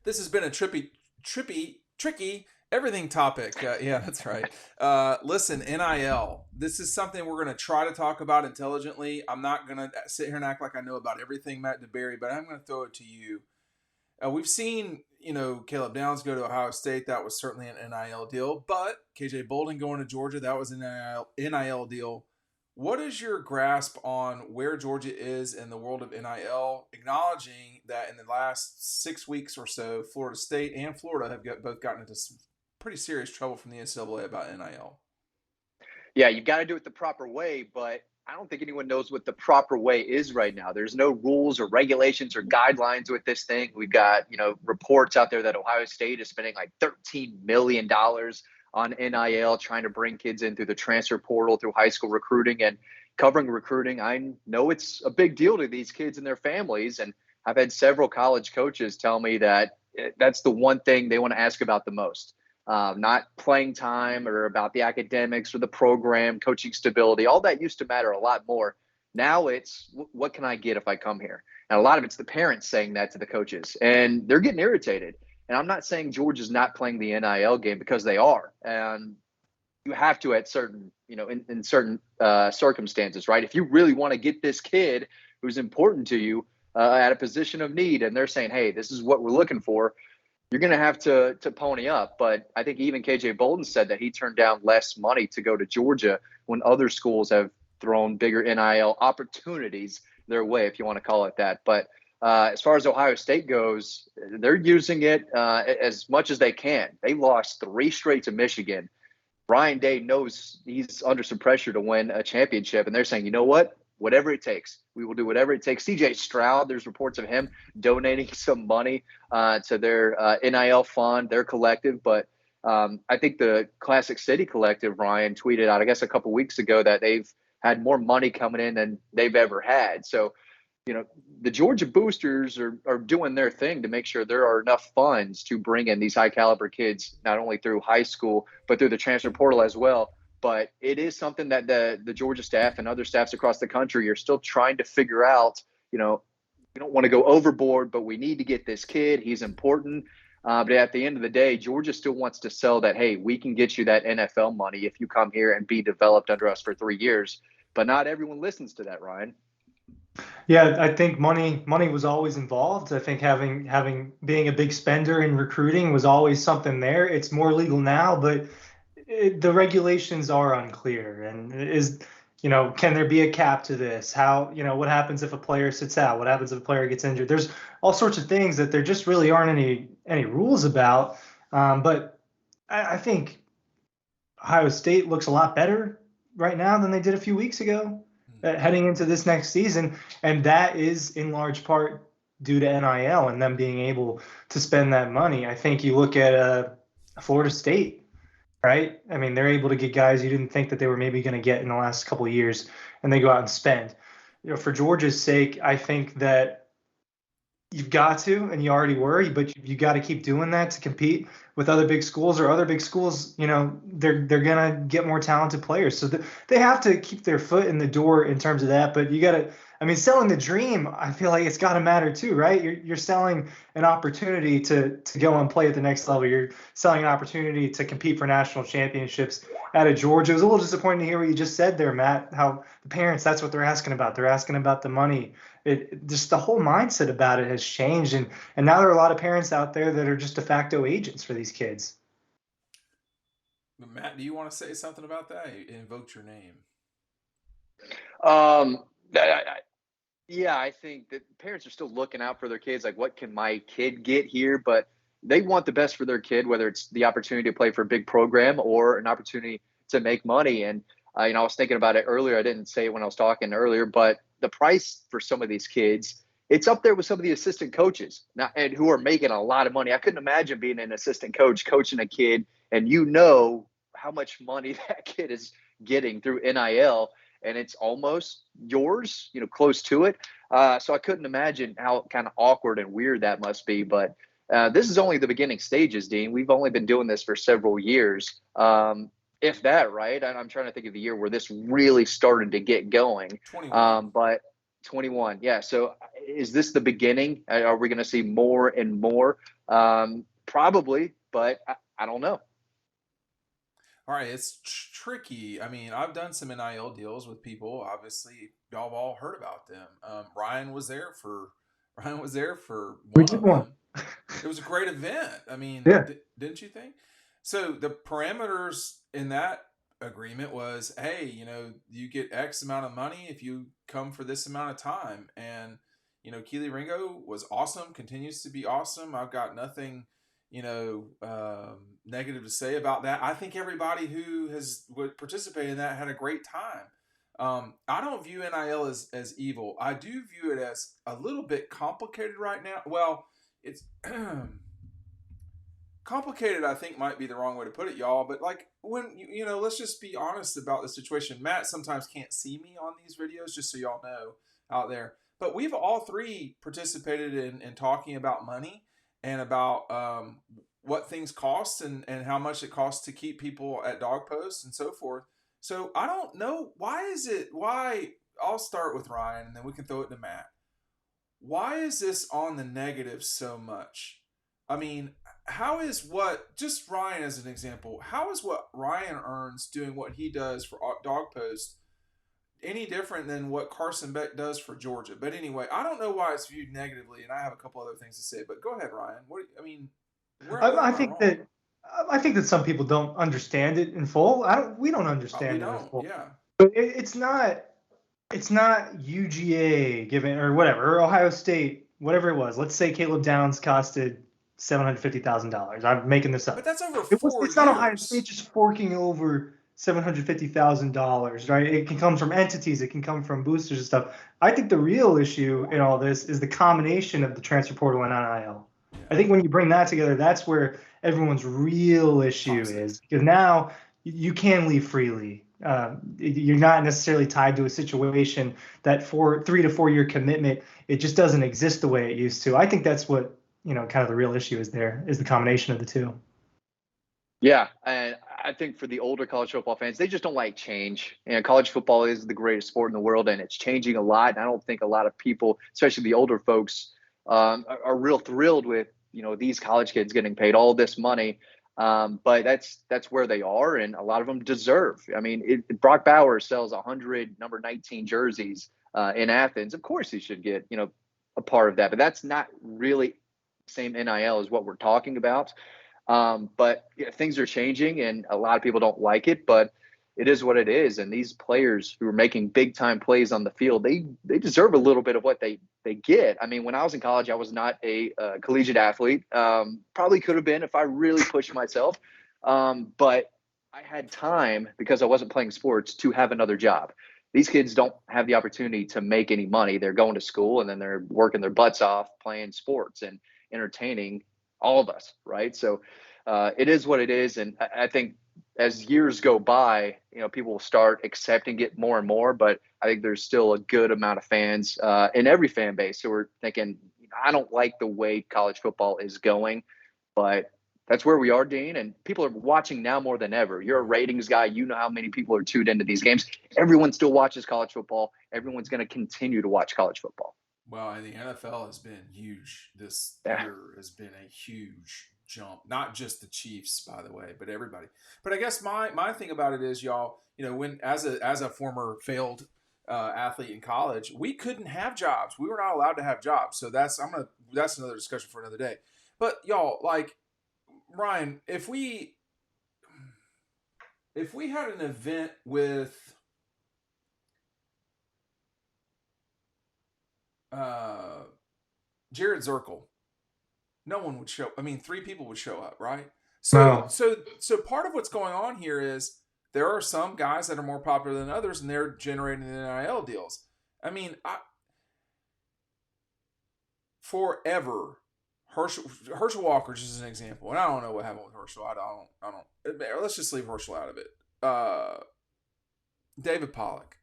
This has been a tricky everything topic. Yeah, that's right. Listen, NIL. This is something we're going to try to talk about intelligently. I'm not going to sit here and act like I know about everything, Matt DeBerry, but I'm going to throw it to you. We've seen, Caleb Downs go to Ohio State. That was certainly an NIL deal. But KJ Bolden going to Georgia, that was an NIL deal. What is your grasp on where Georgia is in the world of NIL, acknowledging that in the last 6 weeks or so, Florida State and Florida have both gotten into some pretty serious trouble from the NCAA about NIL? Yeah, you've got to do it the proper way, but I don't think anyone knows what the proper way is right now. There's no rules or regulations or guidelines with this thing. We've got, reports out there that Ohio State is spending like $13 million on NIL, trying to bring kids in through the transfer portal, through high school recruiting and covering recruiting. I know it's a big deal to these kids and their families. And I've had several college coaches tell me that that's the one thing they want to ask about the most. Not playing time or about the academics or the program, coaching stability. All that used to matter a lot more. Now it's what can I get if I come here? And a lot of it's the parents saying that to the coaches, and they're getting irritated. And I'm not saying Georgia's not playing the NIL game, because they are. And you have to at certain, in certain circumstances, right? If you really want to get this kid who's important to you at a position of need, and they're saying, hey, this is what we're looking for, you're going to have to pony up. But I think even KJ Bolden said that he turned down less money to go to Georgia when other schools have thrown bigger NIL opportunities their way, if you want to call it that. But as far as Ohio State goes, they're using it as much as they can. They lost 3 straight to Michigan. Ryan Day knows he's under some pressure to win a championship, and they're saying, you know what? Whatever it takes, we will do whatever it takes. CJ Stroud, there's reports of him donating some money to their NIL fund, their collective. But I think the Classic City Collective, Ryan, tweeted out, I guess, a couple weeks ago that they've had more money coming in than they've ever had. So, the Georgia boosters are doing their thing to make sure there are enough funds to bring in these high caliber kids, not only through high school, but through the transfer portal as well. But it is something that the Georgia staff and other staffs across the country are still trying to figure out. We don't want to go overboard, but we need to get this kid. He's important. But at the end of the day, Georgia still wants to sell that, hey, we can get you that NFL money if you come here and be developed under us for 3 years. But not everyone listens to that, Ryan. Yeah, I think money was always involved. I think having being a big spender in recruiting was always something there. It's more legal now, but the regulations are unclear. And can there be a cap to this? How, what happens if a player sits out? What happens if a player gets injured? There's all sorts of things that there just really aren't any rules about. But I think Ohio State looks a lot better right now than they did a few weeks ago, heading into this next season. And that is in large part due to NIL and them being able to spend that money. I think you look at Florida State, right? I mean, they're able to get guys you didn't think that they were maybe going to get in the last couple of years, and they go out and spend. For Georgia's sake, I think that you've got to, and you already were, but you got to keep doing that to compete with other big schools, or other big schools, they're going to get more talented players. So they have to keep their foot in the door in terms of that. But you got to, selling the dream, I feel like it's got to matter too, right? You're selling an opportunity to go and play at the next level. You're selling an opportunity to compete for national championships out of Georgia. It was a little disappointing to hear what you just said there, Matt, how the parents, that's what they're asking about. They're asking about the money. Just the whole mindset about it has changed. And now there are a lot of parents out there that are just de facto agents for these kids. Matt, do you want to say something about that? You invoked your name. Yeah, I think that parents are still looking out for their kids. Like, what can my kid get here? But they want the best for their kid, whether it's the opportunity to play for a big program or an opportunity to make money. And, I was thinking about it earlier. I didn't say it when I was talking earlier, but the price for some of these kids, it's up there with some of the assistant coaches now, and who are making a lot of money. I couldn't imagine being an assistant coach coaching a kid, and how much money that kid is getting through NIL, and it's almost yours, close to it. So I couldn't imagine how kind of awkward and weird that must be. But this is only the beginning stages, Dean. We've only been doing this for several years. If that, right? I'm trying to think of the year where this really started to get going. 21. But 21. Yeah. So is this the beginning? Are we going to see more and more? Probably, but I don't know. All right, it's tricky. I mean, I've done some NIL deals with people. Obviously, y'all have all heard about them. Ryan was there for We one did of one. them. It was a great event. I mean, Yeah. didn't you think? So the parameters in that agreement was, hey, you get X amount of money if you come for this amount of time. And Keely Ringo was awesome, continues to be awesome. I've got nothing, negative to say about that. I think everybody who has would participate in that had a great time. I don't view NIL as evil. I do view it as a little bit complicated right now. Well, it's complicated, I think, might be the wrong way to put it, y'all. But like when let's just be honest about the situation. Matt sometimes can't see me on these videos, just so y'all know out there. But we've all three participated in talking about money and about what things cost and how much it costs to keep people at dog posts and so forth. So I don't know why. I'll start with Ryan and then we can throw it to Matt. Why is this on the negative so much? I mean, just Ryan as an example, how is what Ryan earns doing what he does for Dog Post any different than what Carson Beck does for Georgia? But anyway, I don't know why it's viewed negatively, and I have a couple other things to say, but go ahead, Ryan. Where I am I think wrong? that some people don't understand it in full. We don't We understand it in don't, full. yeah. But it's not UGA given or whatever, or Ohio State, whatever it was. Let's say Caleb Downs costed $750,000. I'm making this But up. that's over 4 It's not Ohio State years. just forking over $750,000, right? It can come from entities, it can come from boosters and stuff. I think the real issue in all this is the combination of the transfer portal and NIL. Yeah. I think when you bring that together, that's where everyone's real issue Toxic. is, because now you can leave freely. You're not necessarily tied to a situation that for 3 to 4 year commitment, it just doesn't exist the way it used to. I think that's what kind of the real issue is the combination of the two. Yeah, and I think for the older college football fans, they just don't like change. College football is the greatest sport in the world, and it's changing a lot. And I don't think a lot of people, especially the older folks, are real thrilled with these college kids getting paid all this money. But that's where they are, and a lot of them deserve. I mean, Brock Bowers sells 100 number 19 jerseys in Athens. Of course, he should get a part of that, but that's not really the same NIL as what we're talking about. But things are changing, and a lot of people don't like it, but it is what it is. And these players who are making big time plays on the field, they deserve a little bit of what they get. I mean, when I was in college, I was not a collegiate athlete. Probably could have been if I really pushed myself. But I had time because I wasn't playing sports to have another job. These kids don't have the opportunity to make any money. They're going to school and then they're working their butts off playing sports and entertaining all of us, right? So it is what it is, and I think as years go by, people will start accepting it more and more. But I think there's still a good amount of fans in every fan base who are thinking, I don't like the way college football is going, but that's where we are, Dean. And people are watching now more than ever. You're a ratings guy. You know how many people are tuned into these games. Everyone still watches college football. Everyone's going to continue to watch college football. Well, and the NFL has been huge. This Yeah. year has been a huge jump. Not just the Chiefs, by the way, but everybody. But I guess my thing about it is, y'all, when as a former failed athlete in college, we couldn't have jobs. We were not allowed to have jobs. So that's another discussion for another day. But y'all, like Ryan, if we had an event with Jared Zirkle, no one would show. I mean, 3 people would show up, right? So part of what's going on here is there are some guys that are more popular than others, and they're generating the NIL deals. I mean, forever, Herschel Walker just as an example, and I don't know what happened with Herschel. I don't. Let's just leave Herschel out of it. David Pollock.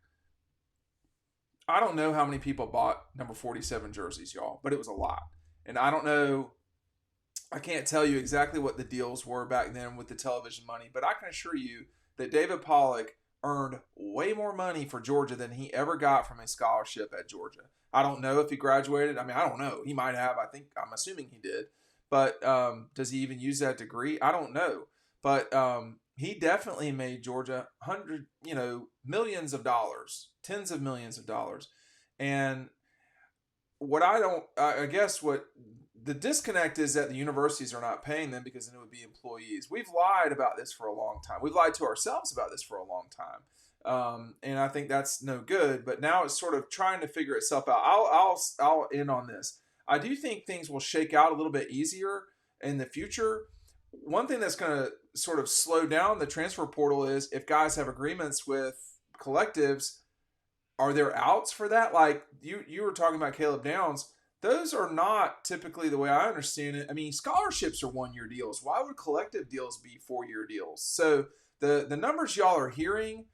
I don't know how many people bought number 47 jerseys, y'all, but it was a lot. And I don't know, I can't tell you exactly what the deals were back then with the television money, but I can assure you that David Pollock earned way more money for Georgia than he ever got from a scholarship at Georgia. I don't know if he graduated. I mean, I don't know. He might have. I'm assuming he did. But does he even use that degree? I don't know. But he definitely made Georgia millions of dollars, tens of millions of dollars. And what I guess what the disconnect is that the universities are not paying them because then it would be employees. We've lied about this for a long time. We've lied to ourselves about this for a long time. And I think that's no good. But now it's sort of trying to figure itself out. I'll end on this. I do think things will shake out a little bit easier in the future. One thing that's going to sort of slow down the transfer portal is if guys have agreements with collectives. Are there outs for that? Like you were talking about Caleb Downs. Those are not typically the way I understand it. I mean, scholarships are 1-year deals. Why would collective deals be 4-year deals? So the numbers y'all are hearing,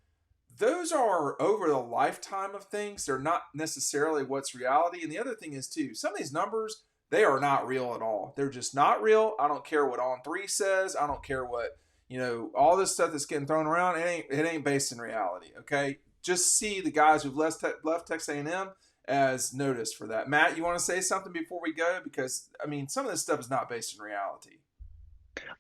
those are over the lifetime of things. They're not necessarily what's reality. And the other thing is too, some of these numbers, they are not real at all. They're just not real. I don't care what On3 says. I don't care what, all this stuff that's getting thrown around. It ain't based in reality. Okay. Just see the guys who've left Texas A&M as notice for that. Matt, you want to say something before we go? Because, I mean, some of this stuff is not based in reality.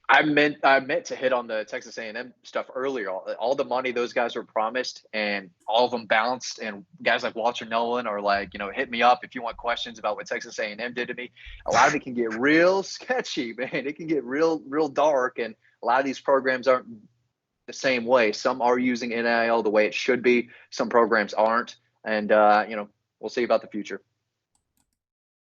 I meant to hit on the Texas A&M stuff earlier. All the money those guys were promised, and all of them bounced. And guys like Walter Nolan are like, hit me up if you want questions about what Texas A&M did to me. A lot of it can get real sketchy, man. It can get real dark, and a lot of these programs aren't the same way. Some are using NIL the way it should be. Some programs aren't, and we'll see about the future.